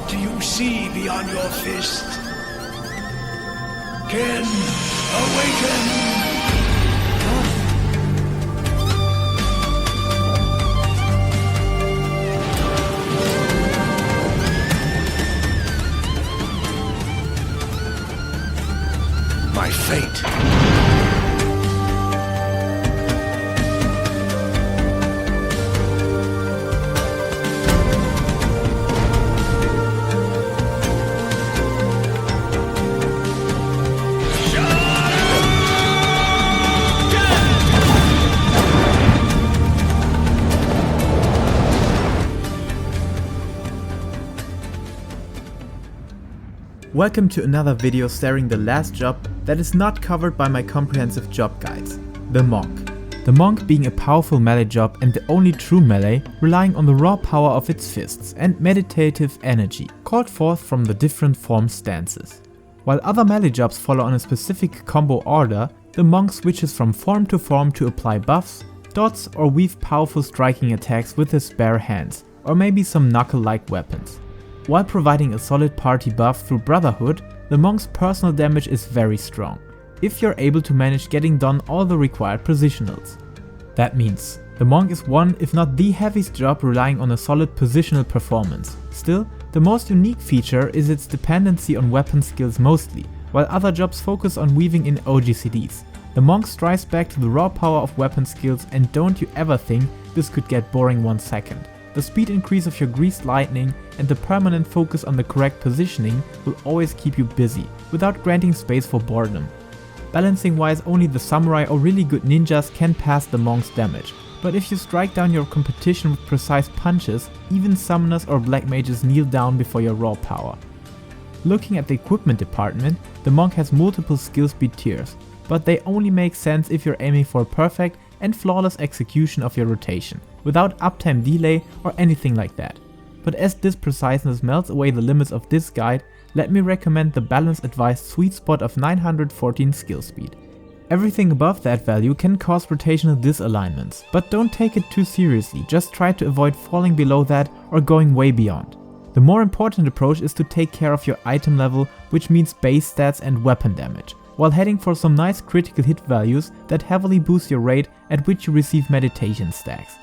What do you see beyond your fist? Ken, awaken! My fate. Welcome to another video starring the last job that is not covered by my comprehensive job guides, the Monk. The Monk being a powerful melee job and the only true melee, relying on the raw power of its fists and meditative energy, called forth from the different form stances. While other melee jobs follow on a specific combo order, the Monk switches from form to apply buffs, dots or weave powerful striking attacks with his bare hands, or maybe some knuckle-like weapons. While providing a solid party buff through Brotherhood, the Monk's personal damage is very strong, if you're able to manage getting done all the required positionals. That means, the Monk is one if not the heaviest job relying on a solid positional performance. Still, the most unique feature is its dependency on weapon skills mostly, while other jobs focus on weaving in OGCDs. The Monk strives back to the raw power of weapon skills, and don't you ever think this could get boring 1 second. The speed increase of your greased lightning and the permanent focus on the correct positioning will always keep you busy, without granting space for boredom. Balancing wise, only the samurai or really good ninjas can pass the Monk's damage, but if you strike down your competition with precise punches, even summoners or black mages kneel down before your raw power. Looking at the equipment department, the Monk has multiple skill speed tiers, but they only make sense if you're aiming for a perfect and flawless execution of your rotation, without uptime delay or anything like that. But as this preciseness melts away the limits of this guide, let me recommend the balance advised sweet spot of 914 skill speed. Everything above that value can cause rotational disalignments, but don't take it too seriously, just try to avoid falling below that or going way beyond. The more important approach is to take care of your item level, which means base stats and weapon damage, while heading for some nice critical hit values that heavily boost your rate at which you receive meditation stacks.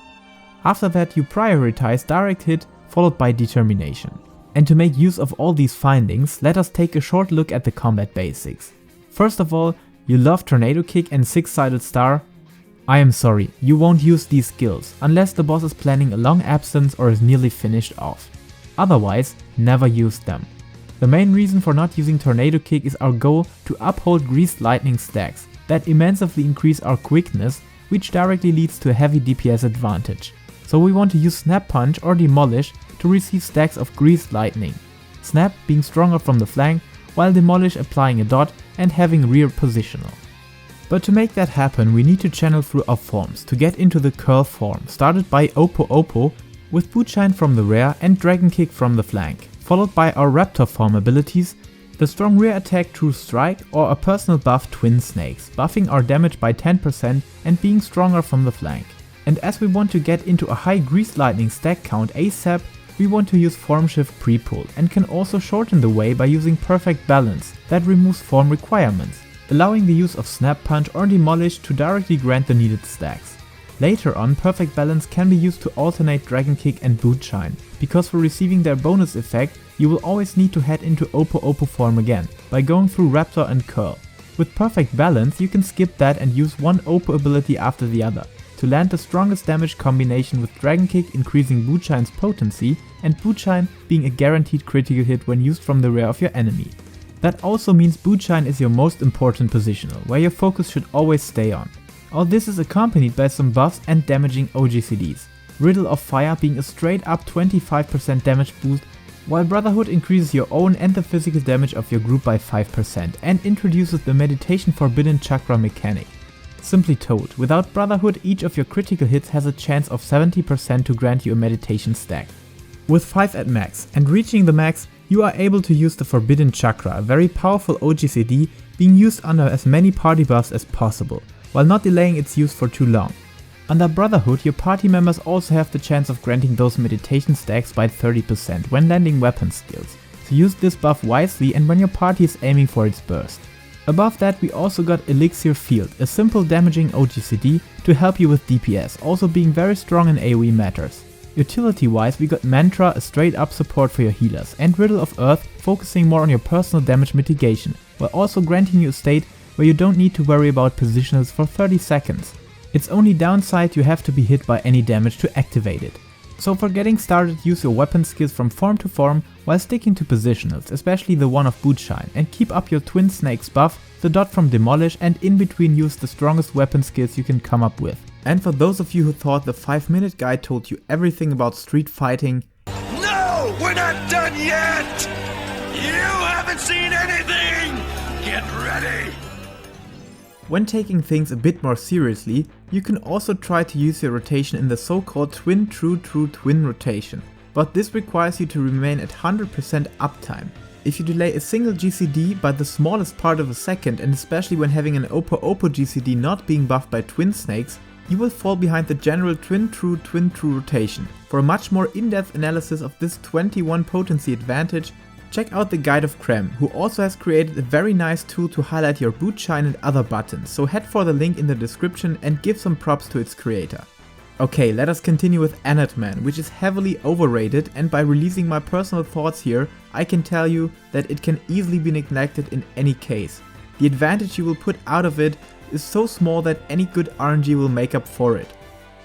After that, you prioritize direct hit followed by determination. And to make use of all these findings, let us take a short look at the combat basics. First of all, you love Tornado Kick and Six-Sided Star? I am sorry, you won't use these skills unless the boss is planning a long absence or is nearly finished off. Otherwise, never use them. The main reason for not using Tornado Kick is our goal to uphold Greased Lightning stacks that immensely increase our quickness, which directly leads to a heavy DPS advantage. So we want to use Snap Punch or Demolish to receive stacks of Greased Lightning. Snap being stronger from the flank, while Demolish applying a dot and having rear positional. But to make that happen, we need to channel through our forms to get into the curl form, started by Oppo with Bootshine from the rear and Dragon Kick from the flank, followed by our Raptor form abilities, the strong rear attack True Strike or a personal buff Twin Snakes, buffing our damage by 10% and being stronger from the flank. And as we want to get into a high Greased Lightning stack count ASAP, we want to use Form Shift Pre-Pull and can also shorten the way by using Perfect Balance that removes form requirements, allowing the use of Snap Punch or Demolish to directly grant the needed stacks. Later on, Perfect Balance can be used to alternate Dragon Kick and Bootshine, because for receiving their bonus effect, you will always need to head into Oppo form again, by going through Raptor and Curl. With Perfect Balance, you can skip that and use one Oppo ability after the other, to land the strongest damage combination with Dragon Kick increasing Bootshine's potency and Bootshine being a guaranteed critical hit when used from the rear of your enemy. That also means Bootshine is your most important positional, where your focus should always stay on. All this is accompanied by some buffs and damaging OGCDs, Riddle of Fire being a straight up 25% damage boost, while Brotherhood increases your own and the physical damage of your group by 5% and introduces the Meditation Forbidden Chakra mechanic. Simply told, without Brotherhood, each of your critical hits has a chance of 70% to grant you a meditation stack. With 5 at max and reaching the max, you are able to use the Forbidden Chakra, a very powerful OGCD being used under as many party buffs as possible, while not delaying its use for too long. Under Brotherhood, your party members also have the chance of granting those meditation stacks by 30% when landing weapon skills, so use this buff wisely and when your party is aiming for its burst. Above that we also got Elixir Field, a simple damaging OGCD to help you with DPS, also being very strong in AoE matters. Utility wise we got Mantra, a straight up support for your healers, and Riddle of Earth, focusing more on your personal damage mitigation, while also granting you a state where you don't need to worry about positionals for 30 seconds. Its only downside, you have to be hit by any damage to activate it. So for getting started, use your weapon skills from form to form while sticking to positionals, especially the one of Bootshine, and keep up your Twin Snakes buff, the dot from Demolish, and in between use the strongest weapon skills you can come up with. And for those of you who thought the 5-minute guide told you everything about street fighting, No! We're not done yet! You haven't seen anything! Get ready! when taking things a bit more seriously, you can also try to use your rotation in the so-called twin true twin rotation, but this requires you to remain at 100% uptime. If you delay a single GCD by the smallest part of a second, and especially when having an Oppo GCD not being buffed by twin snakes, you will fall behind the general twin true rotation. For a much more in-depth analysis of this 21 potency advantage, check out the guide of Créme, who also has created a very nice tool to highlight your Bootshine and other buttons, so head for the link in the description and give some props to its creator. Okay, let us continue with Anatman, which is heavily overrated, and by releasing my personal thoughts here, I can tell you that it can easily be neglected in any case. The advantage you will put out of it is so small that any good RNG will make up for it.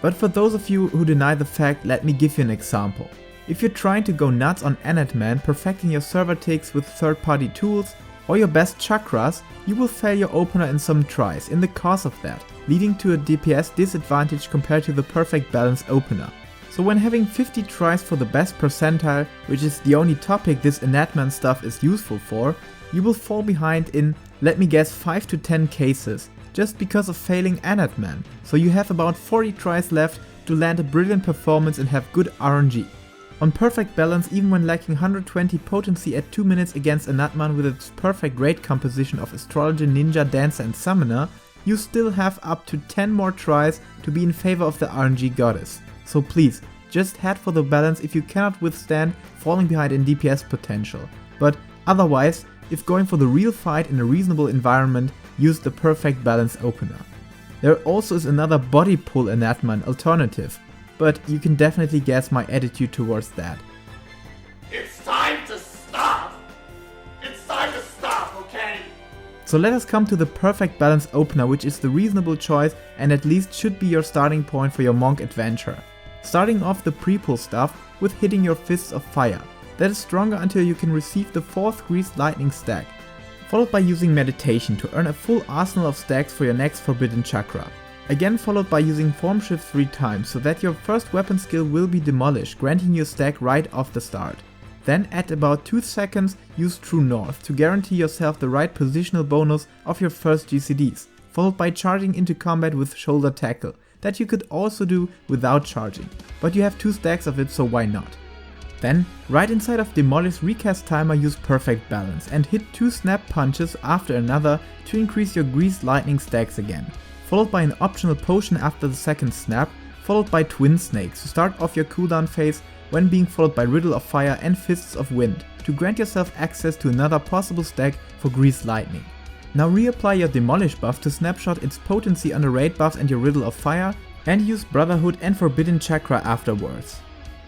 But for those of you who deny the fact, let me give you an example. If you're trying to go nuts on Anatman, perfecting your server ticks with third-party tools, or your best chakras, you will fail your opener in some tries in the course of that, leading to a DPS disadvantage compared to the perfect balance opener. So when having 50 tries for the best percentile, which is the only topic this Anatman stuff is useful for, you will fall behind in, let me guess, 5 to 10 cases, just because of failing Anatman, so you have about 40 tries left to land a brilliant performance and have good RNG. On perfect balance, even when lacking 120 potency at 2 minutes against Anatman with its perfect raid composition of Astrologer, Ninja, Dancer and Summoner, you still have up to 10 more tries to be in favor of the RNG goddess. So please, just head for the balance if you cannot withstand falling behind in DPS potential. But otherwise, if going for the real fight in a reasonable environment, use the perfect balance opener. There also is another body pull Anatman alternative, but you can definitely guess my attitude towards that. It's time to stop! It's time to stop, okay? So let us come to the perfect balance opener, which is the reasonable choice and at least should be your starting point for your monk adventure. Starting off the pre-pull stuff with hitting your Fists of Fire. That is stronger until you can receive the 4th Greased Lightning stack, followed by using Meditation to earn a full arsenal of stacks for your next Forbidden Chakra. Again followed by using Form Shift 3 times so that your first weapon skill will be demolished, granting you a stack right off the start. Then at about 2 seconds use True North to guarantee yourself the right positional bonus of your first GCDs, followed by charging into combat with Shoulder Tackle, that you could also do without charging, but you have 2 stacks of it, so why not. Then, right inside of Demolish Recast Timer, use Perfect Balance and hit 2 snap punches after another to increase your Greased Lightning stacks again, followed by an optional potion after the second snap, followed by Twin Snakes to start off your cooldown phase, when being followed by Riddle of Fire and Fists of Wind to grant yourself access to another possible stack for Greased Lightning. Now reapply your Demolish buff to snapshot its potency under raid buffs and your Riddle of Fire, and use Brotherhood and Forbidden Chakra afterwards.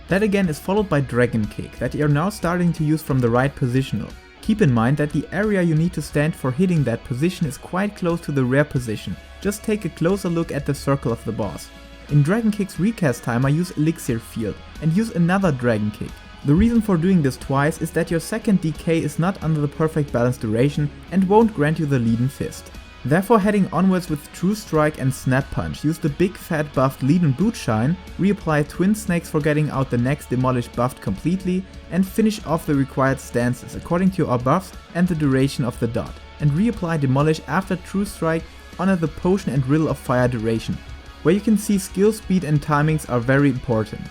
That again is followed by Dragon Kick that you're now starting to use from the right positional. Keep in mind that the area you need to stand for hitting that position is quite close to the rare position, just take a closer look at the circle of the boss. In Dragon Kick's recast timer, use Elixir Field and use another Dragon Kick. The reason for doing this twice is that your second DK is not under the perfect balance duration and won't grant you the Leaden Fist. Therefore, heading onwards with True Strike and Snap Punch, use the big fat buffed Leaden Bootshine, reapply Twin Snakes for getting out the next Demolish buffed completely, and finish off the required stances according to your buffs and the duration of the dot, and reapply Demolish after True Strike under the Potion and Riddle of Fire duration, where you can see skill speed and timings are very important.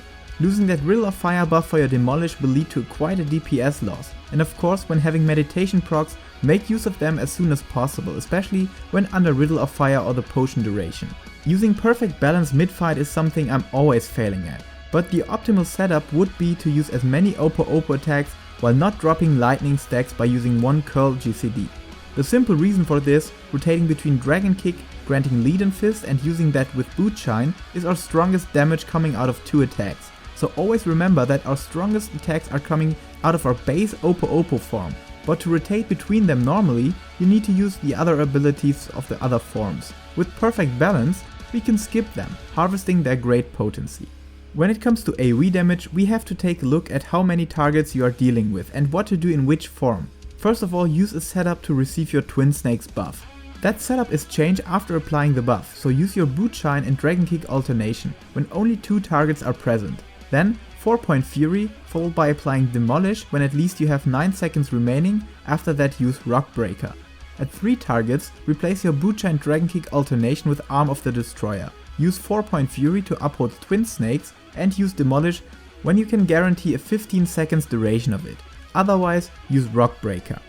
Losing that Riddle of Fire buff for your Demolish will lead to quite a DPS loss, and of course when having meditation procs, make use of them as soon as possible, especially when under Riddle of Fire or the potion duration. Using perfect balance mid-fight is something I'm always failing at, but the optimal setup would be to use as many Oppo attacks while not dropping lightning stacks by using one curl GCD. The simple reason for this, rotating between Dragon Kick, granting Lead and Fist and using that with Bootshine, is our strongest damage coming out of 2 attacks. So always remember that our strongest attacks are coming out of our base Oppo form, but to rotate between them normally, you need to use the other abilities of the other forms. With perfect balance, we can skip them, harvesting their great potency. When it comes to AoE damage, we have to take a look at how many targets you are dealing with and what to do in which form. First of all, use a setup to receive your Twin Snakes buff. That setup is changed after applying the buff, so use your Bootshine and Dragon Kick alternation when only 2 targets are present. Then 4-point Fury, followed by applying Demolish when at least you have 9 seconds remaining, after that use Rock Breaker. At 3 targets, replace your Bootshine Dragon Kick alternation with Arm of the Destroyer. Use 4-point Fury to uphold Twin Snakes and use Demolish when you can guarantee a 15 seconds duration of it. Otherwise, use Rock Breaker.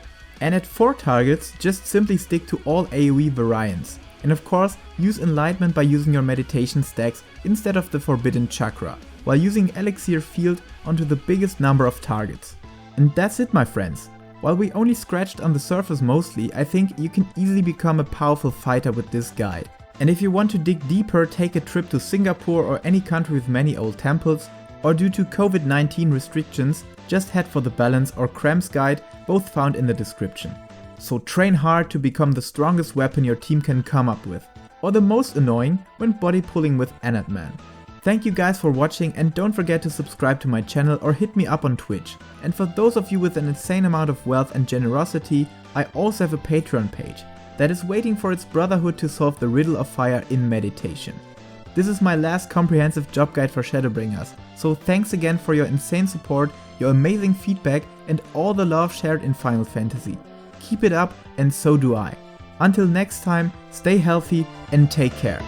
And at 4 targets, just simply stick to all AoE variants. And of course, use Enlightenment by using your meditation stacks instead of the Forbidden Chakra, while using Elixir Field onto the biggest number of targets. And that's it, my friends. While we only scratched on the surface mostly, I think you can easily become a powerful fighter with this guide. And if you want to dig deeper, take a trip to Singapore or any country with many old temples, or due to COVID-19 restrictions, just head for the Balance or Créme's guide, both found in the description. So train hard to become the strongest weapon your team can come up with, or the most annoying when body pulling with Anatman. Thank you guys for watching, and don't forget to subscribe to my channel or hit me up on Twitch. And for those of you with an insane amount of wealth and generosity, I also have a Patreon page that is waiting for its brotherhood to solve the Riddle of Fire in meditation. This is my last comprehensive job guide for Shadowbringers, so thanks again for your insane support, your amazing feedback and all the love shared in Final Fantasy. Keep it up, and so do I. Until next time, stay healthy and take care.